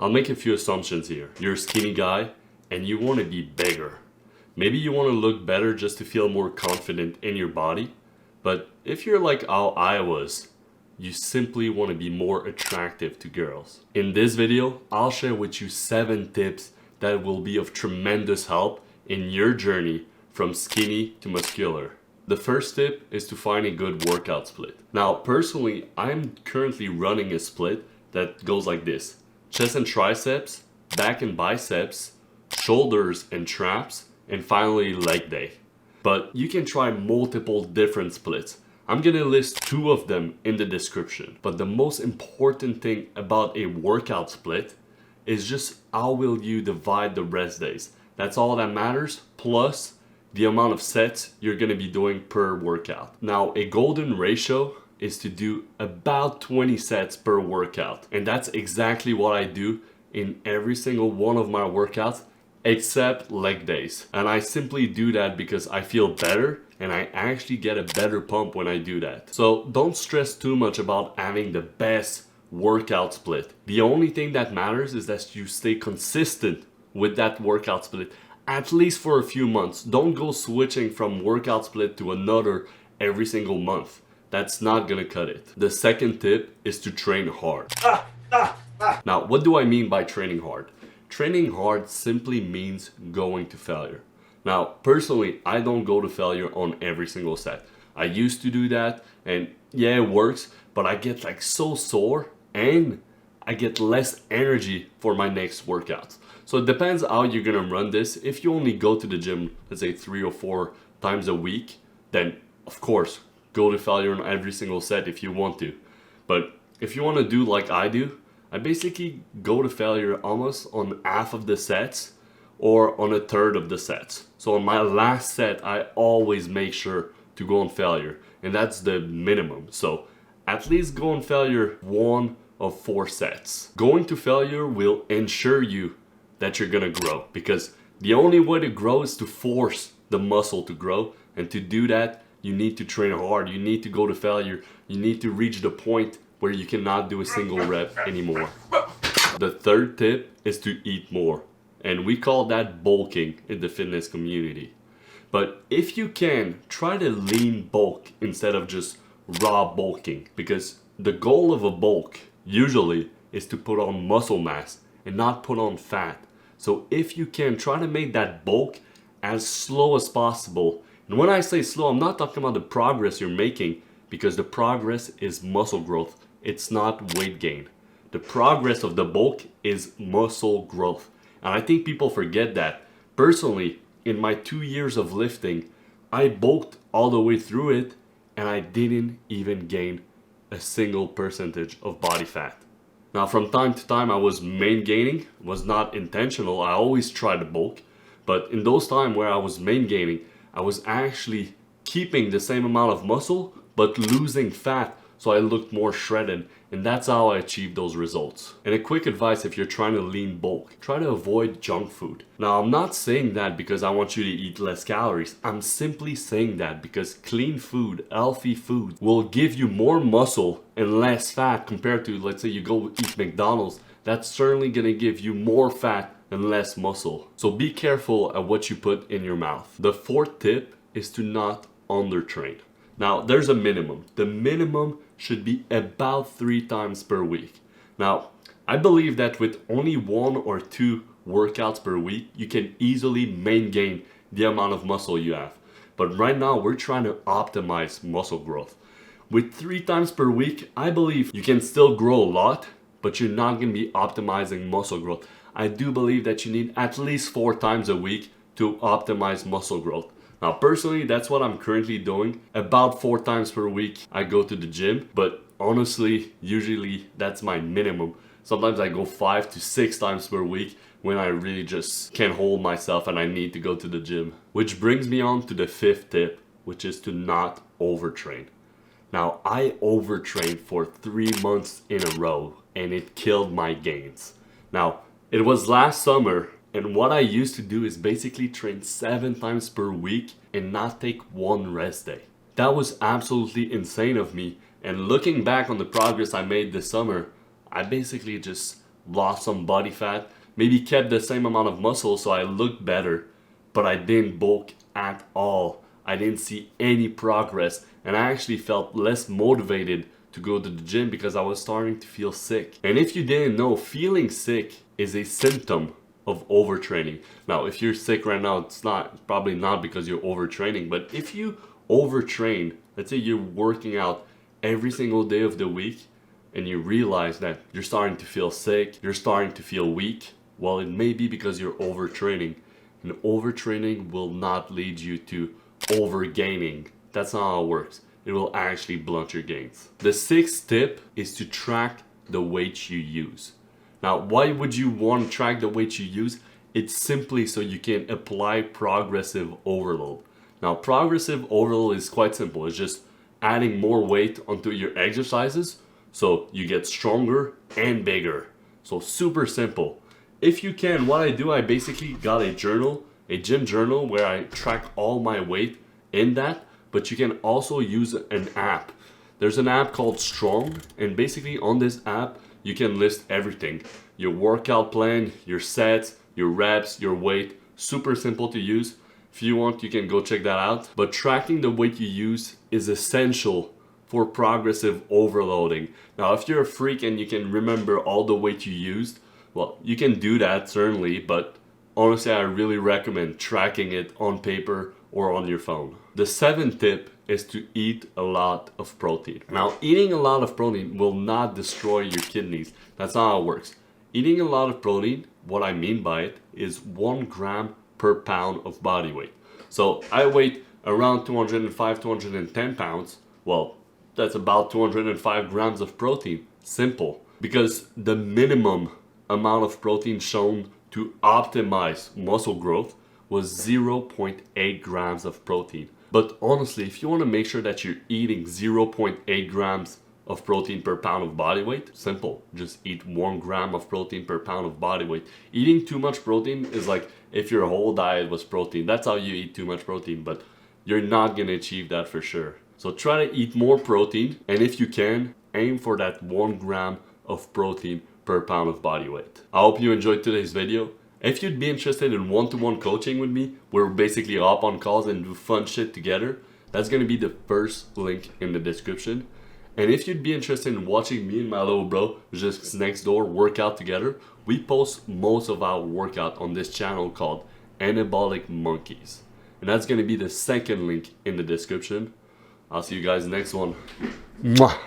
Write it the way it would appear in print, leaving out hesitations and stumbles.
I'll make a few assumptions here. You're a skinny guy and you want to be bigger. Maybe you want to look better just to feel more confident in your body. But if you're like how I was, you simply want to be more attractive to girls. In this video, I'll share with you 7 tips that will be of tremendous help in your journey from skinny to muscular. The first tip is to find a good workout split. Now, personally, I'm currently running a split that goes like this: chest and triceps, back and biceps, shoulders and traps, and finally leg day. But you can try multiple different splits. I'm gonna list 2 of them in the description. But the most important thing about a workout split is just how will you divide the rest days. That's all that matters, plus the amount of sets you're gonna be doing per workout. Now, a golden ratio is to do about 20 sets per workout. And that's exactly what I do in every single one of my workouts, except leg days. And I simply do that because I feel better and I actually get a better pump when I do that. So don't stress too much about having the best workout split. The only thing that matters is that you stay consistent with that workout split, at least for a few months. Don't go switching from workout split to another every single month. That's not gonna cut it. The second tip is to train hard. Now, what do I mean by training hard? Training hard simply means going to failure. Now, personally, I don't go to failure on every single set. I used to do that, and yeah, it works, but I get like so sore and I get less energy for my next workouts. So it depends how you're gonna run this. If you only go to the gym, let's say 3 or 4 times a week, then of course, go to failure on every single set if you want to. But if you want to do like I do, I basically go to failure almost on half of the sets or on a third of the sets. So on my last set, I always make sure to go on failure, and that's the minimum. So at least go on failure 1 of 4 sets. Going to failure will ensure you that you're gonna grow, because the only way to grow is to force the muscle to grow, and to do that, you need to train hard. You need to go to failure. You need to reach the point where you cannot do a single rep anymore. The third tip is to eat more, and we call that bulking in the fitness community. But if you can, try to lean bulk instead of just raw bulking, because the goal of a bulk usually is to put on muscle mass and not put on fat. So if you can, try to make that bulk as slow as possible. And when I say slow, I'm not talking about the progress you're making, because the progress is muscle growth. It's not weight gain. The progress of the bulk is muscle growth. And I think people forget that. Personally, in my 2 years of lifting, I bulked all the way through it and I didn't even gain a single percentage of body fat. Now, from time to time, I was main gaining. It was not intentional. I always try to bulk. But in those times where I was main gaining, I was actually keeping the same amount of muscle, but losing fat, so I looked more shredded, and that's how I achieved those results. And a quick advice if you're trying to lean bulk, try to avoid junk food. Now, I'm not saying that because I want you to eat less calories. I'm simply saying that because clean food, healthy food, will give you more muscle and less fat compared to, let's say you go eat McDonald's. That's certainly gonna give you more fat and less muscle. So be careful at what you put in your mouth. The fourth tip is to not undertrain. Now, there's a minimum. The minimum should be about 3 times per week. Now, I believe that with only 1 or 2 workouts per week, you can easily main gain the amount of muscle you have. But right now, we're trying to optimize muscle growth. With 3 times per week, I believe you can still grow a lot, but you're not going to be optimizing muscle growth. I do believe that you need at least 4 times a week to optimize muscle growth. Now, personally, that's what I'm currently doing. About 4 times per week, I go to the gym, but honestly, usually that's my minimum. Sometimes I go 5 to 6 times per week when I really just can't hold myself and I need to go to the gym. Which brings me on to the 5th tip, which is to not overtrain. Now, I overtrained for 3 months in a row and it killed my gains. Now, it was last summer, and what I used to do is basically train 7 times per week and not take 1 rest day. That was absolutely insane of me, and looking back on the progress I made this summer, I basically just lost some body fat, maybe kept the same amount of muscle so I looked better, but I didn't bulk at all. I didn't see any progress, and I actually felt less motivated to go to the gym because I was starting to feel sick. And if you didn't know, feeling sick is a symptom of overtraining. Now, if you're sick right now, it's probably not because you're overtraining, but if you overtrain, let's say you're working out every single day of the week and you realize that you're starting to feel sick, you're starting to feel weak, well, it may be because you're overtraining. And overtraining will not lead you to overgaining. That's not how it works. It will actually blunt your gains. The sixth tip is to track the weight you use. Now, why would you want to track the weight you use? It's simply so you can apply progressive overload. Now, progressive overload is quite simple. It's just adding more weight onto your exercises so you get stronger and bigger. So super simple. If you can, what I do, I basically got a journal, a gym journal where I track all my weight in that, but you can also use an app. There's an app called Strong, and basically on this app, you can list everything. Your workout plan, your sets, your reps, your weight. Super simple to use. If you want, you can go check that out. But tracking the weight you use is essential for progressive overloading. Now, if you're a freak and you can remember all the weight you used, well, you can do that certainly, but honestly, I really recommend tracking it on paper or on your phone. The seventh tip is to eat a lot of protein. Now, eating a lot of protein will not destroy your kidneys. That's not how it works. Eating a lot of protein, what I mean by it, is 1 gram per pound of body weight. So I weigh around 205, 210 pounds. Well, that's about 205 grams of protein. Simple. Because the minimum amount of protein shown to optimize muscle growth was 0.8 grams of protein. But honestly, if you want to make sure that you're eating 0.8 grams of protein per pound of body weight, simple. Just eat 1 gram of protein per pound of body weight. Eating too much protein is like if your whole diet was protein. That's how you eat too much protein, but you're not going to achieve that for sure. So try to eat more protein, and if you can, aim for that 1 gram of protein per pound of body weight. I hope you enjoyed today's video. If you'd be interested in one-to-one coaching with me, where we basically hop on calls and do fun shit together, that's going to be the first link in the description. And if you'd be interested in watching me and my little bro just next door work out together, we post most of our workout on this channel called Anabolic Monkeys. And that's going to be the second link in the description. I'll see you guys next one. Mwah.